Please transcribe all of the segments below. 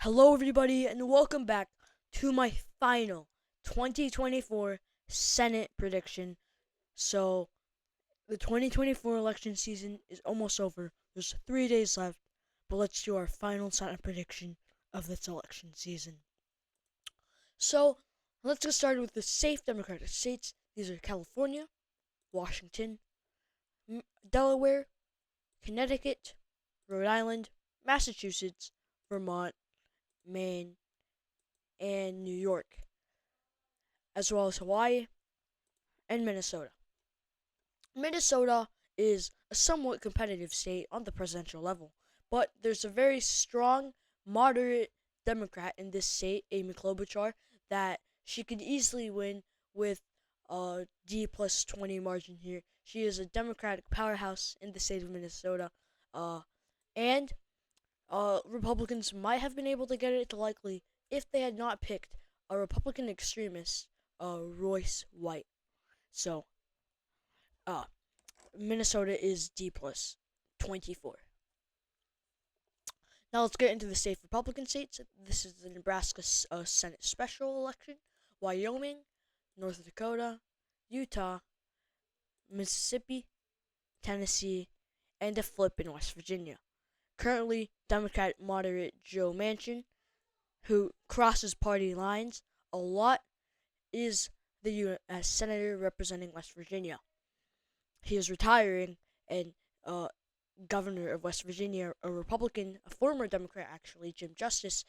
Hello, everybody, and welcome back to my final 2024 Senate prediction. So, the 2024 election season is almost over. There's 3 days left, but let's do our final Senate prediction of this election season. So, let's get started with the safe Democratic states. These are California, Washington, Delaware, Connecticut, Rhode Island, Massachusetts, Vermont, Maine, and New York, as well as Hawaii and Minnesota. Minnesota is a somewhat competitive state on the presidential level, but there's a very strong, moderate Democrat in this state, Amy Klobuchar, that she could easily win with a D plus 20 margin here. She is a Democratic powerhouse in the state of Minnesota, and Republicans might have been able to get it to likely if they had not picked a Republican extremist, Royce White. So, uh, Minnesota is D plus 24. Now let's get into the safe Republican states. This is the Nebraska Senate special election, Wyoming, North Dakota, Utah, Mississippi, Tennessee, and a flip in West Virginia. Currently, Democrat moderate Joe Manchin, who crosses party lines a lot, is the U.S. Senator representing West Virginia. He is retiring, and governor of West Virginia, a Republican, a former Democrat actually, Jim Justice,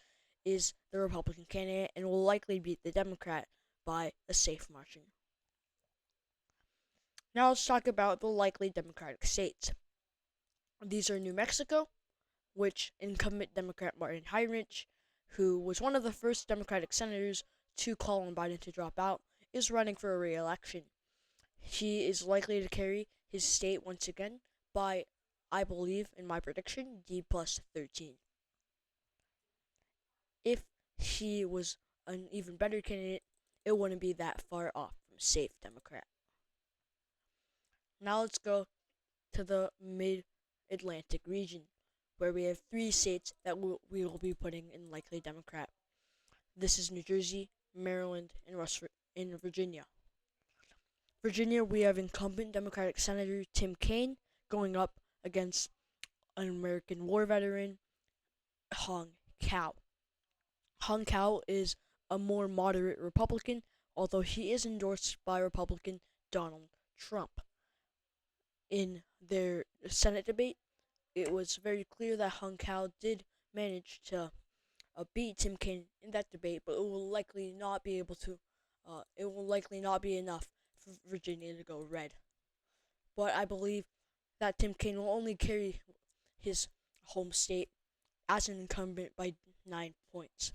is the Republican candidate and will likely beat the Democrat by a safe margin. Now let's talk about the likely Democratic states. These are New Mexico, which incumbent Democrat Martin Heinrich, who was one of the first Democratic senators to call on Biden to drop out, is running for a re-election. He is likely to carry his state once again by, I believe, in my prediction, D plus 13. If he was an even better candidate, it wouldn't be that far off from safe Democrat. Now let's go to the mid-Atlantic region, where we have three states that we will be putting in likely Democrat. This is New Jersey, Maryland, and Virginia. Virginia, we have incumbent Democratic Senator Tim Kaine going up against an American war veteran, Hung Cao. Hung Cao is a more moderate Republican, although he is endorsed by Republican Donald Trump. In their Senate debate, it was very clear that Hung Cao did manage to beat Tim Kaine in that debate, but it will likely not be able to. It will likely not be enough for Virginia to go red. But I believe that Tim Kaine will only carry his home state as an incumbent by 9 points.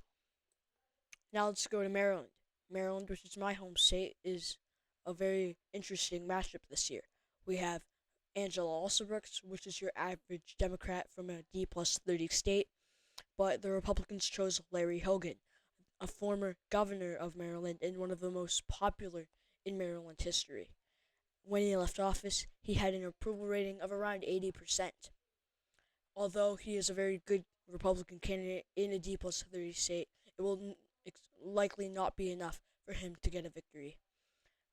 Now let's go to Maryland. Maryland, which is my home state, is a very interesting matchup this year. We have Angela Alsobrooks, which is your average Democrat from a D plus 30 state, but the Republicans chose Larry Hogan, a former governor of Maryland and one of the most popular in Maryland history. When he left office, he had an approval rating of around 80%. Although he is a very good Republican candidate in a D plus 30 state, it will likely not be enough for him to get a victory.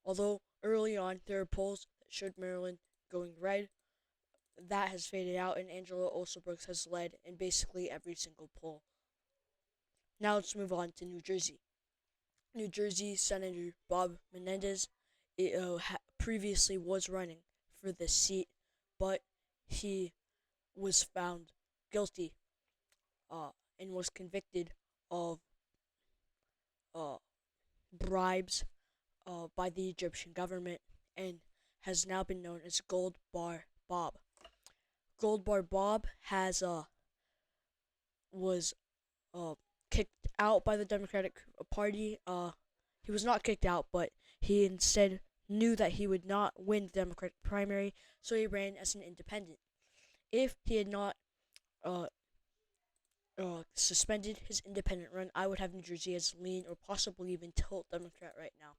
Although early on there are polls that showed Maryland going red, that has faded out, and Angela Alsobrooks has led in basically every single poll. Now let's move on to New Jersey. New Jersey Senator Bob Menendez previously was running for this seat, but he was found guilty and was convicted of uh, bribes by the Egyptian government and has now been known as Gold Bar Bob. Gold Bar Bob has was kicked out by the Democratic Party. He was not kicked out, but he instead knew that he would not win the Democratic primary, so he ran as an independent. If he had not suspended his independent run, I would have New Jersey as lean or possibly even tilt Democrat right now.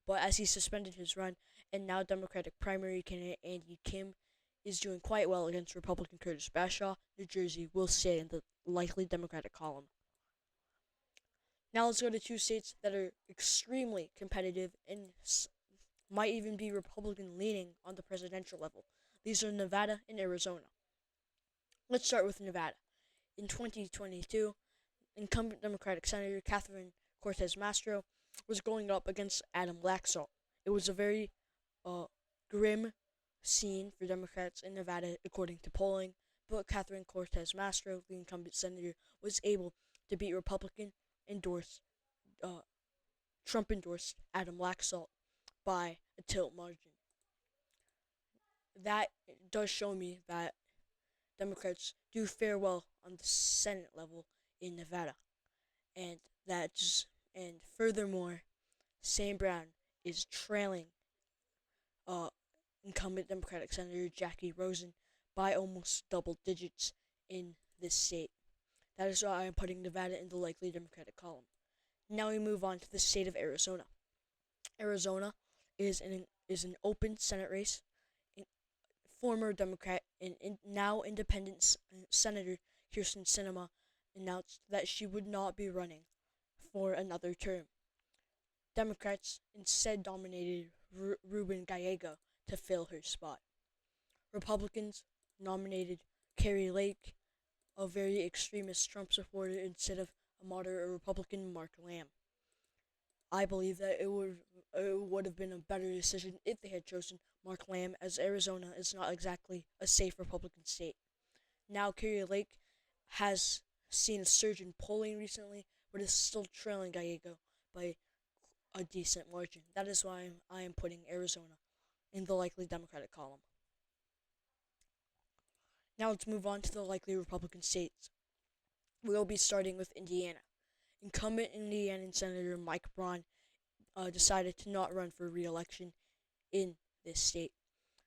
But as he suspended his run, and now Democratic primary candidate Andy Kim is doing quite well against Republican Curtis Bashaw, New Jersey will stay in the likely Democratic column. Now let's go to two states that are extremely competitive and might even be Republican leaning on the presidential level. These are Nevada and Arizona. Let's start with Nevada. In 2022, incumbent Democratic Senator Catherine Cortez Masto was going up against Adam Laxalt. It was a very grim scene for Democrats in Nevada, according to polling, but Catherine Cortez Masto, the incumbent senator, was able to beat Republican endorsed Trump endorsed Adam Laxalt by a tilt margin. That does show me that Democrats do fare well on the Senate level in Nevada, and and furthermore, Sam Brown is trailing uh, incumbent Democratic Senator Jackie Rosen by almost double digits in this state. That is why I am putting Nevada in the likely Democratic column. Now we move on to the state of Arizona. Arizona is an open Senate race. Former Democrat and now independent Senator Kyrsten Sinema announced that she would not be running for another term. Democrats instead nominated Ruben Gallego to fill her spot. Republicans nominated Kari Lake, a very extremist Trump supporter, instead of a moderate Republican Mark Lamb. I believe that it would have been a better decision if they had chosen Mark Lamb, as Arizona is not exactly a safe Republican state. Now, Kari Lake has seen a surge in polling recently, but is still trailing Gallego by a decent margin. That is why I am putting Arizona in the likely Democratic column. Now let's move on to the likely Republican states. We'll be starting with Indiana. Incumbent Indiana Senator Mike Braun decided to not run for re-election in this state.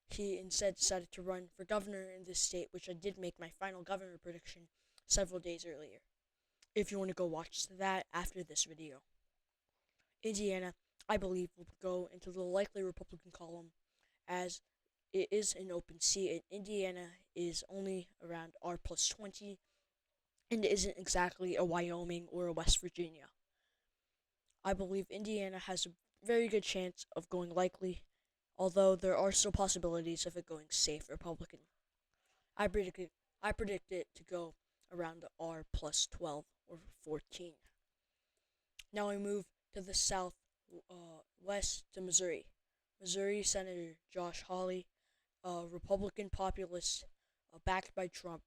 He instead decided to run for governor in this state, which I did make my final governor prediction several days earlier. If you want to go watch that after this video. Indiana, I believe, will go into the likely Republican column, as it is an open seat, and Indiana is only around R plus 20, and it isn't exactly a Wyoming or a West Virginia. I believe Indiana has a very good chance of going likely, although there are still possibilities of it going safe Republican. I predict it to go around the R plus 12 or 14. Now we move to the south west to Missouri. Missouri Senator Josh Hawley, a Republican populist backed by Trump,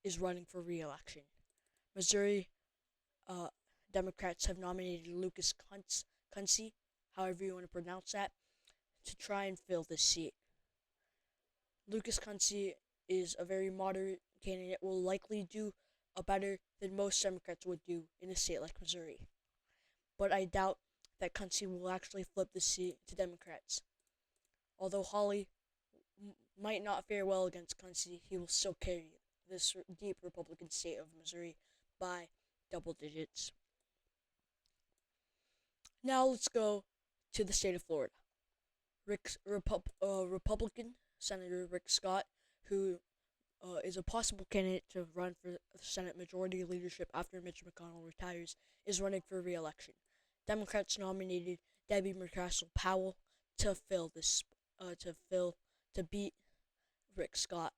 is running for re-election. Missouri Democrats have nominated Lucas Kunce, however you want to pronounce that, to try and fill this seat. Lucas Kunce is a very moderate candidate, will likely do better than most Democrats would do in a state like Missouri. But I doubt that Kunce will actually flip the seat to Democrats. Although Hawley might not fare well against Kunce, he will still carry this deep Republican state of Missouri by double digits. Now let's go to the state of Florida. Republican Senator Rick Scott, who is a possible candidate to run for the Senate Majority Leadership after Mitch McConnell retires, is running for re-election. Democrats nominated Debbie Murcaso Powell to beat Rick Scott.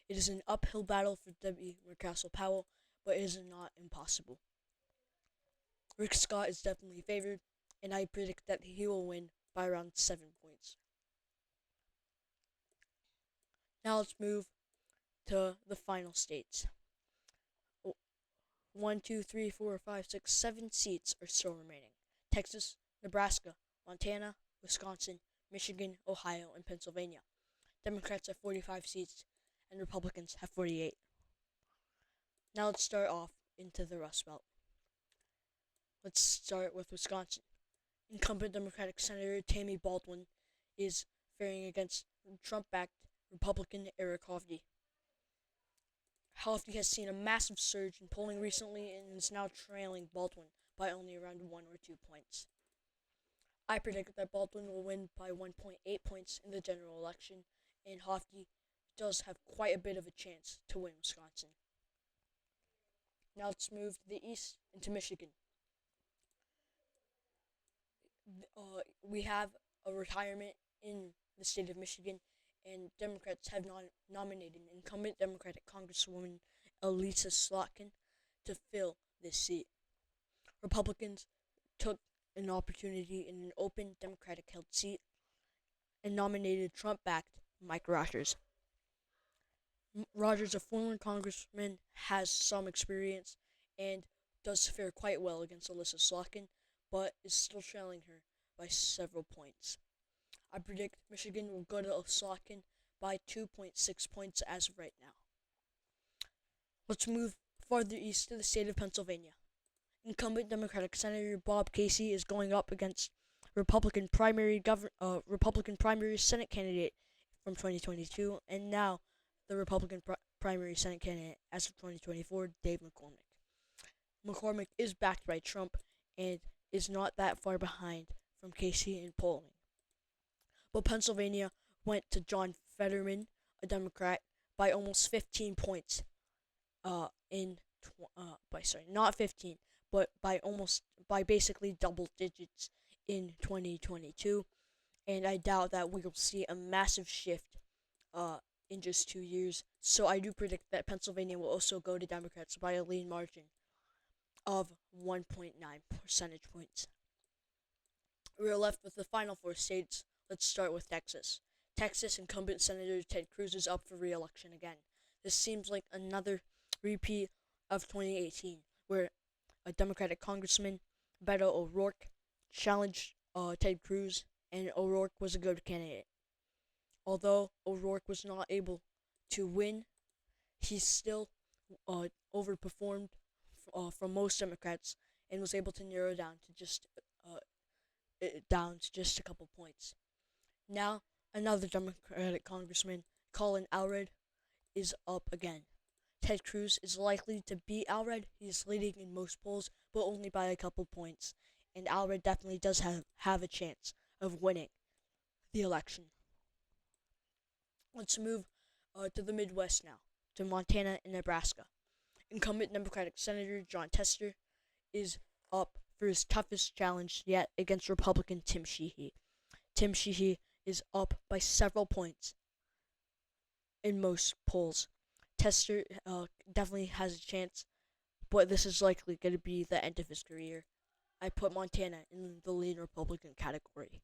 It is an uphill battle for Debbie Murcaso Powell, but it is not impossible. Rick Scott is definitely favored, and I predict that he will win by around 7 points. Now let's move to the final states. 1, 2, 3, 4, 5, 6, 7 seats are still remaining. Texas, Nebraska, Montana, Wisconsin, Michigan, Ohio, and Pennsylvania. Democrats have 45 seats, and Republicans have 48. Now let's start off into the Rust Belt. Let's start with Wisconsin. Incumbent Democratic Senator Tammy Baldwin is faring against Trump-backed Republican Eric Hovde. Hovde has seen a massive surge in polling recently and is now trailing Baldwin by only around 1 or 2 points. I predict that Baldwin will win by 1.8 points in the general election, and Hovde does have quite a bit of a chance to win Wisconsin. Now let's move to the east into Michigan. we have a retirement in the state of Michigan, and Democrats have nominated incumbent Democratic Congresswoman Elisa Slotkin to fill this seat. Republicans took an opportunity in an open Democratic held seat and nominated Trump-backed Mike Rogers. Rogers, a former congressman, has some experience and does fare quite well against Elisa Slotkin, but is still trailing her by several points. I predict Michigan will go to Slotkin by 2.6 points as of right now. Let's move farther east to the state of Pennsylvania. Incumbent Democratic Senator Bob Casey is going up against Republican primary Senate candidate from 2022, and now the Republican primary Senate candidate as of 2024, Dave McCormick. McCormick is backed by Trump and is not that far behind from Casey in polling. But Pennsylvania went to John Fetterman, a Democrat, by almost 15 points. Not 15, but by basically double digits in 2022, and I doubt that we will see a massive shift in just 2 years. So I do predict that Pennsylvania will also go to Democrats by a lean margin of 1.9 percentage points. We are left with the final 4 states. Let's start with Texas. Texas incumbent Senator Ted Cruz is up for re-election again. This seems like another repeat of 2018, where a Democratic Congressman, Beto O'Rourke, challenged Ted Cruz, and O'Rourke was a good candidate. Although O'Rourke was not able to win, he still overperformed from most Democrats and was able to narrow down to just a couple points. Now, another Democratic Congressman, Colin Allred, is up again. Ted Cruz is likely to beat Allred. He is leading in most polls, but only by a couple points. And Allred definitely does have a chance of winning the election. Let's move to the Midwest now, to Montana and Nebraska. Incumbent Democratic Senator Jon Tester is up for his toughest challenge yet against Republican Tim Sheehy. Tim Sheehy is up by several points in most polls. Tester definitely has a chance, but this is likely going to be the end of his career. I put Montana in the lean Republican category.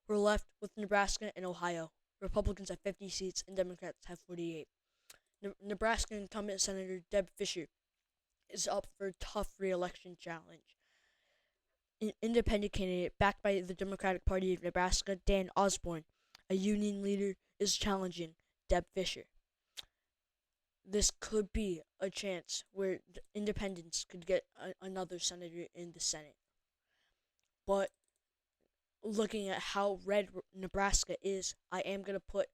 We're left with Nebraska and Ohio. Republicans have 50 seats and Democrats have 48. Nebraska incumbent Senator Deb Fischer is up for a tough re-election challenge. An independent candidate backed by the Democratic Party of Nebraska, Dan Osborne, a union leader, is challenging Deb Fischer. This could be a chance where independents could get another senator in the Senate. But looking at how red Nebraska is, I am going to put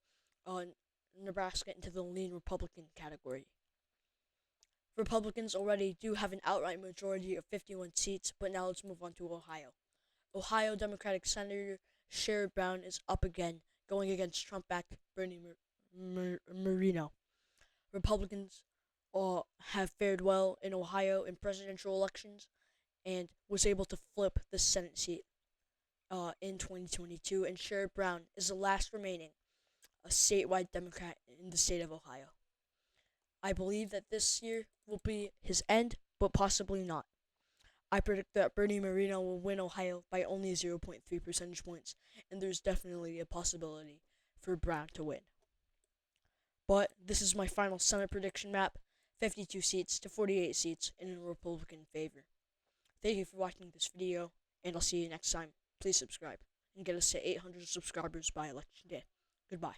Nebraska into the lean Republican category. Republicans already do have an outright majority of 51 seats, but now let's move on to Ohio. Ohio Democratic Senator Sherrod Brown is up again, going against Trump-backed Bernie Moreno. Republicans have fared well in Ohio in presidential elections and was able to flip the Senate seat in 2022, and Sherrod Brown is the last remaining a statewide Democrat in the state of Ohio. I believe that this year will be his end, but possibly not. I predict that Bernie Moreno will win Ohio by only 0.3 percentage points, and there's definitely a possibility for Brown to win. But this is my final Senate prediction map, 52 seats to 48 seats in a Republican favor. Thank you for watching this video, and I'll see you next time. Please subscribe and get us to 800 subscribers by Election Day. Goodbye.